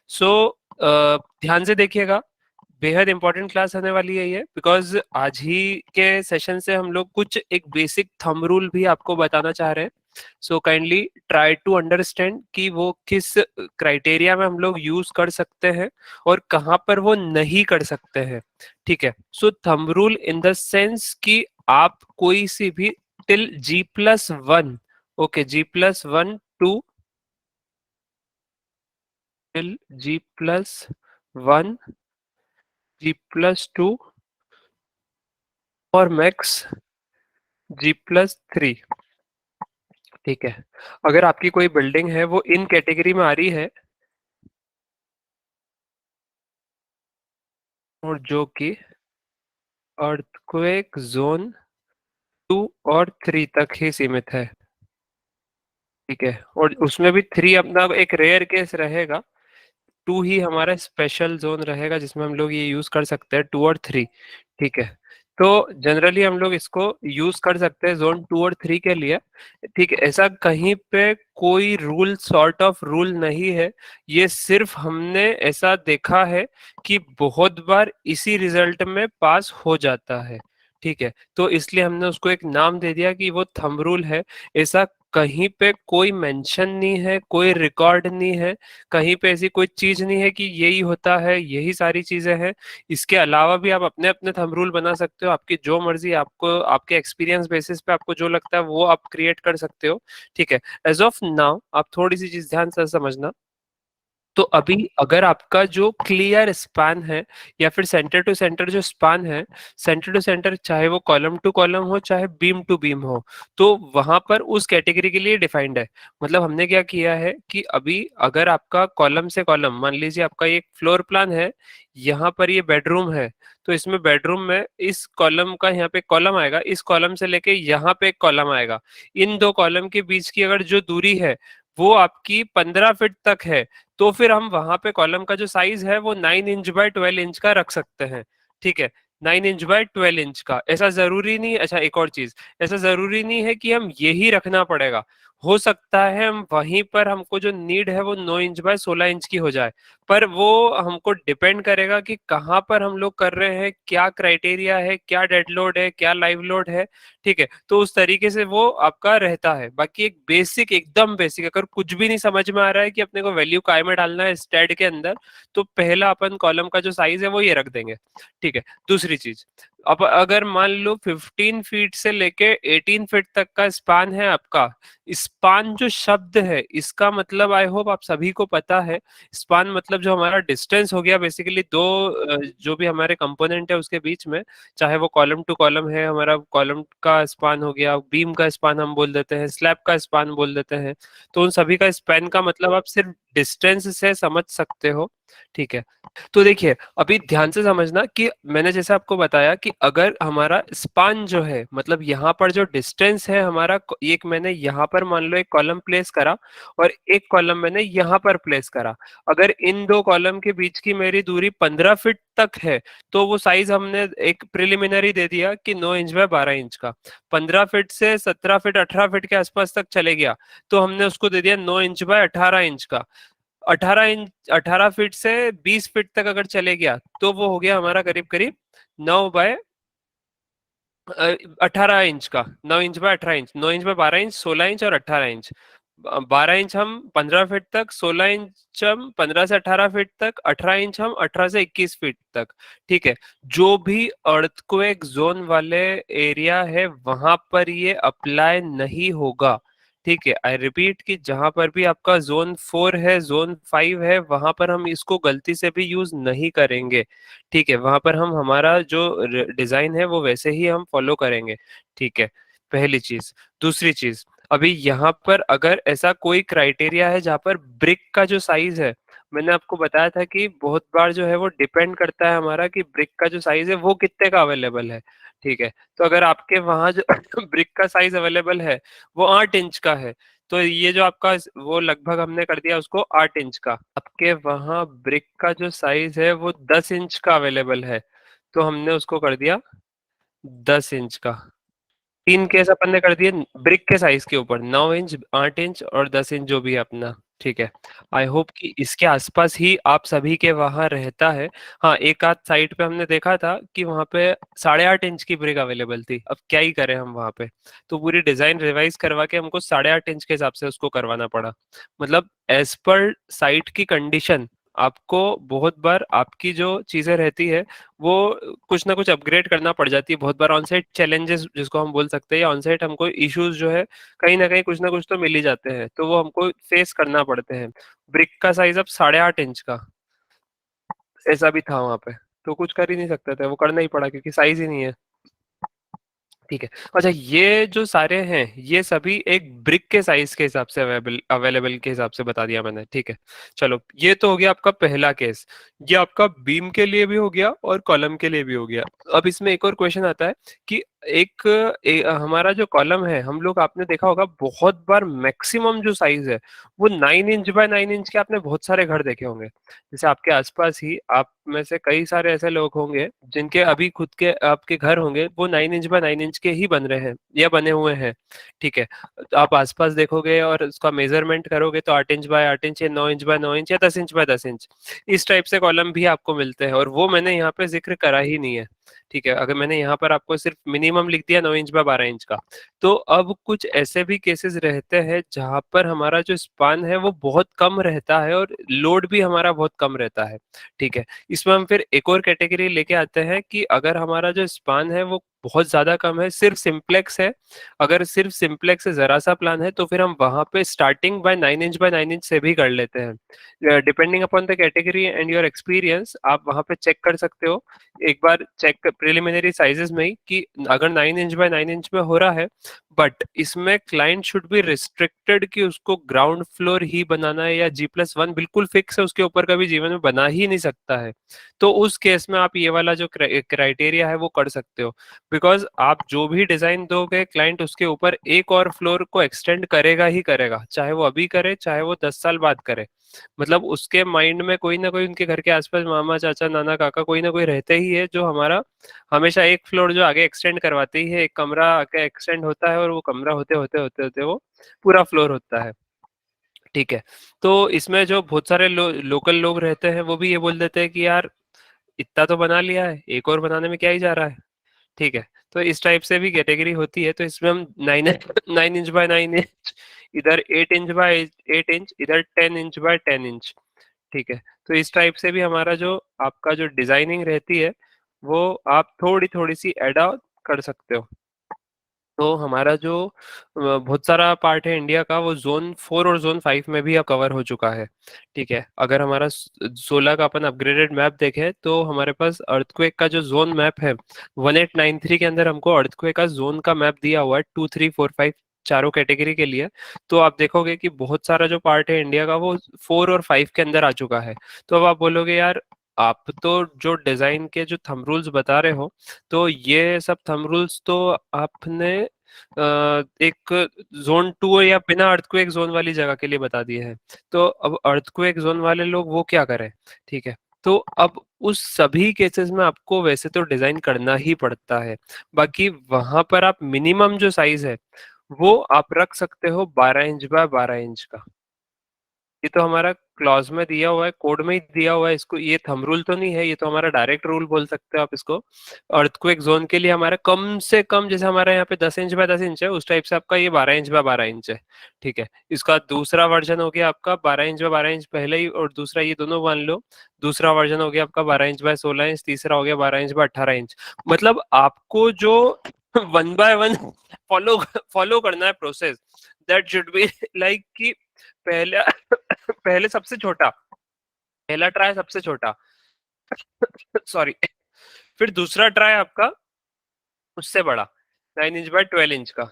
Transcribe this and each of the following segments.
सो ध्यान से देखिएगा, बेहद इंपॉर्टेंट क्लास होने वाली है ये, बिकॉज आज ही के सेशन से हम लोग कुछ एक बेसिक थंब रूल भी आपको बताना चाह रहे हैं। So kindly try to understand कि वो किस क्राइटेरिया में हम लोग यूज कर सकते हैं और कहाँ पर वो नहीं कर सकते हैं। ठीक है, so thumb rule in the sense कि आप कोई सी भी till G+1, okay, G+1 to till G+1, G+2 और मैक्स G+3। ठीक है, अगर आपकी कोई बिल्डिंग है वो इन कैटेगरी में आ रही है, और जो कि अर्थक्वेक जोन 2 और 3 तक ही सीमित है। ठीक है, और उसमें भी 3 अपना एक रेयर केस रहेगा, 2 ही हमारा स्पेशल जोन रहेगा जिसमें हम लोग ये यूज कर सकते हैं, 2 और 3। ठीक है, तो जनरली हम लोग इसको यूज कर सकते हैं जोन 2 और 3 के लिए। ठीक है, ऐसा कहीं पे कोई रूल सॉर्ट ऑफ रूल नहीं है, ये सिर्फ हमने ऐसा देखा है कि बहुत बार इसी रिजल्ट में पास हो जाता है। ठीक है, तो इसलिए हमने उसको एक नाम दे दिया कि वो थंब रूल है। ऐसा कहीं पे कोई मेंशन नहीं है, कोई रिकॉर्ड नहीं है, कहीं पे ऐसी कोई चीज नहीं है कि यही होता है, यही सारी चीजें हैं। इसके अलावा भी आप अपने अपने थंब रूल बना सकते हो, आपकी जो मर्जी, आपको आपके एक्सपीरियंस बेसिस पे आपको जो लगता है वो आप क्रिएट कर सकते हो। ठीक है, एज ऑफ नाउ आप थोड़ी सी चीज ध्यान से समझना। तो अभी अगर आपका जो क्लियर स्पान है या फिर सेंटर टू सेंटर जो स्पान है, सेंटर टू सेंटर चाहे वो कॉलम टू कॉलम हो चाहे बीम टू बीम हो, तो वहां पर उस कैटेगरी के लिए डिफाइंड है। मतलब हमने क्या किया है कि अभी अगर आपका कॉलम से कॉलम, मान लीजिए आपका ये फ्लोर प्लान है, यहाँ पर ये बेडरूम है, तो इसमें बेडरूम में इस कॉलम का यहाँ पे कॉलम आएगा, इस कॉलम से लेके यहाँ पे एक कॉलम आएगा, इन दो कॉलम के बीच की अगर जो दूरी है वो आपकी 15 फीट तक है, तो फिर हम वहां पे कॉलम का जो साइज है वो 9 इंच बाय 12 इंच का रख सकते हैं। ठीक है, 9 इंच बाय 12 इंच का, ऐसा जरूरी नहीं। अच्छा, एक और चीज, ऐसा जरूरी नहीं है कि हम यही रखना पड़ेगा, हो सकता है हम वहीं पर हमको जो नीड है वो 9 इंच बाय 16 इंच की हो जाए, पर वो हमको डिपेंड करेगा कि कहाँ पर हम लोग कर रहे हैं, क्या क्राइटेरिया है, क्या डेड लोड है, क्या लाइव लोड है। ठीक है, तो उस तरीके से वो आपका रहता है। बाकी एक बेसिक, एकदम बेसिक, अगर कुछ भी नहीं समझ में आ रहा है कि अपने को वैल्यू काय में डालना है स्टैड के अंदर, तो पहला अपन कॉलम का जो साइज है वो ये रख देंगे। ठीक है, दूसरी चीज, अब अगर मान लो 15 फीट से लेके 18 फीट तक का स्पान है आपका। स्पान जो शब्द है इसका मतलब आई होप आप सभी को पता है। स्पान मतलब जो हमारा डिस्टेंस हो गया बेसिकली दो जो भी हमारे कंपोनेंट है उसके बीच में, चाहे वो कॉलम टू कॉलम है, हमारा कॉलम का स्पान हो गया, बीम का स्पान हम बोल देते हैं, स्लैब का स्पान बोल देते हैं। तो उन सभी का स्पैन का मतलब आप सिर्फ डिस्टेंस से समझ सकते हो। ठीक है, तो देखिए अभी ध्यान से समझना कि मैंने जैसे आपको बताया कि अगर हमारा स्पान जो है, मतलब यहाँ पर जो डिस्टेंस है हमारा, एक मैंने यहाँ पर मान लो एक कॉलम प्लेस करा और एक कॉलम मैंने यहाँ पर प्लेस करा, अगर इन दो कॉलम के बीच की मेरी दूरी 15 फीट तक है, तो वो साइज हमने एक प्रिलिमिनरी दे दिया कि 9 इंच बाय 12 इंच का। 15 फीट से 17 फीट 18 फीट के आसपास तक चले गया, तो हमने उसको दे दिया 9 इंच बाय 18 इंच का। 18 फीट से 20 फीट तक अगर चले गया तो वो हो गया हमारा करीब करीब 9 बाय 18 इंच का। 9 inch by 18 inch, 9 inch by 12 inch, 16 inch और 18 इंच। 12 इंच हम 15 फीट तक, 16 इंच हम 15 से 18 फीट तक, 18 इंच हम 18 से 21 फीट तक। ठीक है, जो भी अर्थक्वेक जोन वाले एरिया है वहां पर ये अप्लाई नहीं होगा। ठीक है, आई रिपीट कि जहां पर भी आपका जोन 4 है, जोन 5 है, वहां पर हम इसको गलती से भी यूज नहीं करेंगे। ठीक है, वहां पर हम हमारा जो डिजाइन है वो वैसे ही हम फॉलो करेंगे। ठीक है, पहली चीज। दूसरी चीज, अभी यहाँ पर अगर ऐसा कोई क्राइटेरिया है जहाँ पर ब्रिक का जो साइज है, मैंने आपको बताया था कि बहुत बार जो है वो डिपेंड करता है हमारा कि ब्रिक का जो साइज है वो कितने का अवेलेबल है। ठीक है, तो अगर आपके वहां जो ब्रिक का साइज अवेलेबल है वो 8 इंच का है, तो ये जो आपका वो लगभग हमने कर दिया उसको 8 इंच का। आपके वहां ब्रिक का जो साइज है वो 10 इंच का अवेलेबल है, तो हमने उसको कर दिया 10 इंच का। तीन केस अपन ने कर दिए ब्रिक के साइज के ऊपर, 9 इंच, 8 इंच और 10 इंच जो भी है अपना। ठीक है। आई होप कि इसके आसपास ही आप सभी के वहाँ रहता है। हाँ, एक आध साइट पे हमने देखा था कि वहाँ पे 8.5 इंच की ब्रिक अवेलेबल थी। अब क्या ही करें हम वहाँ पे। तो पूरी डिजाइन रिवाइज करवा के हमको 8.5 इंच के हिसाब से उसको करवाना पड़ा। मतलब एज पर साइट की कंडीशन आपको बहुत बार आपकी जो चीजें रहती है वो कुछ ना कुछ अपग्रेड करना पड़ जाती है। बहुत बार ऑन साइट चैलेंजेस जिसको हम बोल सकते हैं, या ऑन साइट हमको इश्यूज जो है कहीं ना कहीं कुछ ना कुछ तो मिल ही जाते हैं, तो वो हमको फेस करना पड़ते हैं। ब्रिक का साइज अब 8.5 इंच का ऐसा भी था वहां पे, तो कुछ कर ही नहीं सकते थे, वो करना ही पड़ा क्योंकि साइज ही नहीं है। ठीक है। अच्छा, ये जो सारे हैं ये सभी एक ब्रिक के साइज के हिसाब से अवेलेबल अवेलेबल के हिसाब से बता दिया मैंने। ठीक है। चलो, ये तो हो गया आपका पहला केस। ये आपका बीम के लिए भी हो गया और कॉलम के लिए भी हो गया। अब इसमें एक और क्वेश्चन आता है कि हमारा जो कॉलम है, हम लोग आपने देखा होगा बहुत बार मैक्सिमम जो साइज है वो 9 इंच बाय 9 इंच के आपने बहुत सारे घर देखे होंगे। जैसे आपके आसपास ही आप में से कई सारे ऐसे लोग होंगे जिनके अभी खुद के आपके घर होंगे वो 9 इंच बाय 9 इंच के ही बन रहे हैं या बने हुए हैं। ठीक है। तो आप आसपास देखोगे और उसका मेजरमेंट करोगे तो 8 इंच बाय 8 इंच या 9 इंच बाय 9 इंच या 10 इंच बाय 10 इंच इस टाइप से कॉलम भी आपको मिलते हैं, और वो मैंने यहाँ पे जिक्र करा ही नहीं है। ठीक है। अगर मैंने यहाँ पर आपको सिर्फ मिनिमम लिख दिया 9 इंच बाय 12 इंच का। तो अब कुछ ऐसे भी केसेस रहते हैं जहां पर हमारा जो स्पान है वो बहुत कम रहता है और लोड भी हमारा बहुत कम रहता है। ठीक है। इसमें हम फिर एक और कैटेगरी लेके आते हैं कि अगर हमारा जो स्पान है वो बहुत ज्यादा कम है, सिर्फ सिंप्लेक्स है, अगर सिर्फ सिंप्लेक्स से जरा सा प्लान है तो फिर हम वहां पे स्टार्टिंग बाय 9 इंच से भी कर लेते हैं। Depending upon the category and your experience आप वहां पे चेक कर सकते हो एक बार चेक प्रिलिमिनरी साइजेस में ही कि अगर 9 इंच बाय 9 इंच में हो रहा है, बट इसमें क्लाइंट शुड बी रिस्ट्रिक्टेड कि उसको ग्राउंड फ्लोर ही बनाना है या G+1 बिल्कुल फिक्स है, उसके ऊपर कभी जीवन में बना ही नहीं सकता है। तो उस केस में आप ये वाला जो क्राइटेरिया है वो कर सकते हो। बिकॉज आप जो भी डिजाइन दोगे क्लाइंट उसके ऊपर एक और फ्लोर को एक्सटेंड करेगा ही करेगा, चाहे वो अभी करे चाहे वो 10 साल बाद करे। मतलब उसके माइंड में कोई ना कोई उनके घर के आसपास मामा चाचा नाना काका कोई ना कोई रहते ही है जो हमारा हमेशा एक फ्लोर जो आगे एक्सटेंड करवाते ही है, एक कमरा आगे एक्सटेंड होता है और वो कमरा होते होते होते होते वो पूरा फ्लोर होता है। ठीक है। तो इसमें जो बहुत सारे लोकल लोग रहते हैं वो भी ये बोल देते हैं कि यार इतना तो बना लिया है, एक और बनाने में क्या ही जा रहा है। ठीक है। तो इस टाइप से भी कैटेगरी होती है, तो इसमें हम 9 9 इंच बाय 9 इंच, इधर 8 इंच बाय 8 इंच, इधर 10 इंच बाय 10 इंच। ठीक है। तो इस टाइप से भी हमारा जो आपका जो डिजाइनिंग रहती है वो आप थोड़ी थोड़ी सी एड ऑन कर सकते हो। तो हमारा जो बहुत सारा पार्ट है इंडिया का वो जोन 4 और जोन 5 में भी अब कवर हो चुका है। ठीक है। अगर हमारा 16 का अपन अपग्रेडेड मैप देखें तो हमारे पास अर्थक्वेक का जो जोन मैप है 1893 के अंदर हमको अर्थक्वेक का जोन का मैप दिया हुआ है 2 3 4 5 चारों कैटेगरी के लिए। तो आप देखोगे कि बहुत सारा जो पार्ट है इंडिया का वो 4 और 5 के अंदर आ चुका है। तो अब आप बोलोगे यार आप तो जो डिजाइन के जो थंब रूल्स बता रहे हो, तो ये सब थंब रूल्स तो आपने एक जोन 2 या बिना अर्थक्वेक जोन वाली जगह के लिए बता दिए हैं। तो अब अर्थक्वेक जोन वाले लोग वो क्या करें। ठीक है। तो अब उस सभी केसेस में आपको वैसे तो डिजाइन करना ही पड़ता है। बाकी वहां पर आप मिनिमम जो साइज है वो आप रख सकते हो 12 इंच बाय 12 इंच का। ये तो हमारा क्लॉज में दिया हुआ है, कोड में ही दिया हुआ है। इसको ये थंब रूल तो नहीं है, ये तो हमारा डायरेक्ट रूल बोल सकते हो आप इसको। अर्थक्वेक जोन के लिए हमारा कम से कम जैसे हमारे यहाँ पे 10 इंच बाय 10 इंच है उस टाइप से आपका ये 12 इंच बाय 12 इंच है। ठीक है। इसका दूसरा वर्जन हो गया आपका 12 इंच बाय 12 इंच पहले ही, और दूसरा ये दोनों मान लो। दूसरा वर्जन हो गया आपका 12 इंच बाय 16 इंच, तीसरा हो गया 12 इंच बाय 18 इंच। मतलब आपको जो 1 बाय 1 फॉलो फॉलो करना है process, that should be like कि पहला पहले सबसे छोटा, पहला ट्राई सबसे छोटा, सॉरी, फिर दूसरा ट्राई आपका उससे बड़ा 9 इंच बाय 12 इंच का,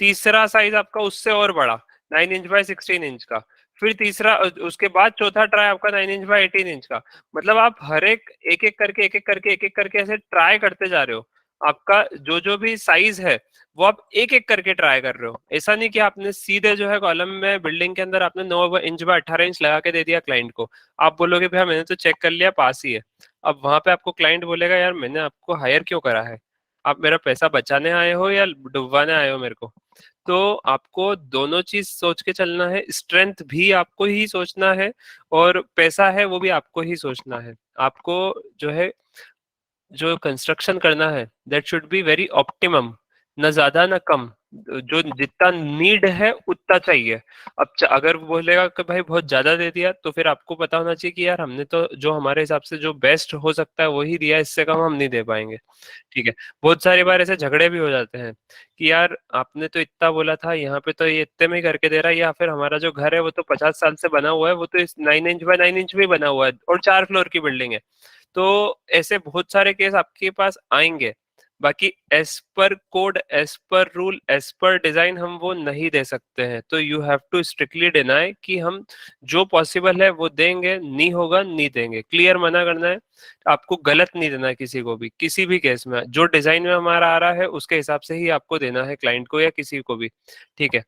तीसरा साइज आपका उससे और बड़ा 9 इंच बाय 16 इंच का, फिर तीसरा उसके बाद चौथा ट्राई आपका 9 इंच बाय 18 इंच का। मतलब आप हर एक एक करके ऐसे ट्राई करते जा रहे हो। आपका जो जो भी साइज है वो आप एक एक करके ट्राई कर रहे हो। ऐसा नहीं कि आपने सीधे जो है कॉलम में बिल्डिंग के अंदर आपने 9 इंच बाय 18 इंच लगा के दे दिया क्लाइंट को। आप बोलोगे भैया मैंने तो चेक कर लिया पास ही है। अब वहां पे आपको क्लाइंट बोलेगा यार मैंने आपको हायर क्यों करा है, आप मेरा पैसा बचाने आए हो या डुबवाने आए हो मेरे को। तो आपको दोनों चीज सोच के चलना है, स्ट्रेंथ भी आपको ही सोचना है और पैसा है वो भी आपको ही सोचना है। आपको जो है जो कंस्ट्रक्शन करना है that should be very optimum, न ज्यादा न कम, जो जितना नीड है उतना चाहिए। अब अगर वो बोलेगा कि भाई बहुत ज्यादा दे दिया, तो फिर आपको पता होना चाहिए कि यार हमने तो जो हमारे हिसाब से जो बेस्ट हो सकता है वही दिया, इससे कम हम नहीं दे पाएंगे। ठीक है। बहुत सारी बार ऐसे झगड़े भी हो जाते हैं कि यार आपने तो इतना बोला था, यहाँ पे तो ये इतने में ही करके दे रहा है, या फिर हमारा जो घर है वो तो 50 साल से बना हुआ है, वो तो इस 9 इंच बाय 9 इंच में बना हुआ है और 4 फ्लोर की बिल्डिंग है। तो ऐसे बहुत सारे केस आपके पास आएंगे। बाकी as per code, as per rule, as per design हम वो नहीं दे सकते हैं, तो you have to strictly deny कि हम जो पॉसिबल है वो देंगे, नहीं होगा नहीं देंगे, क्लियर मना करना है। आपको गलत नहीं देना है किसी को भी, किसी भी केस में जो डिजाइन में हमारा आ रहा है उसके हिसाब से ही आपको देना है क्लाइंट को या किसी को भी। ठीक है।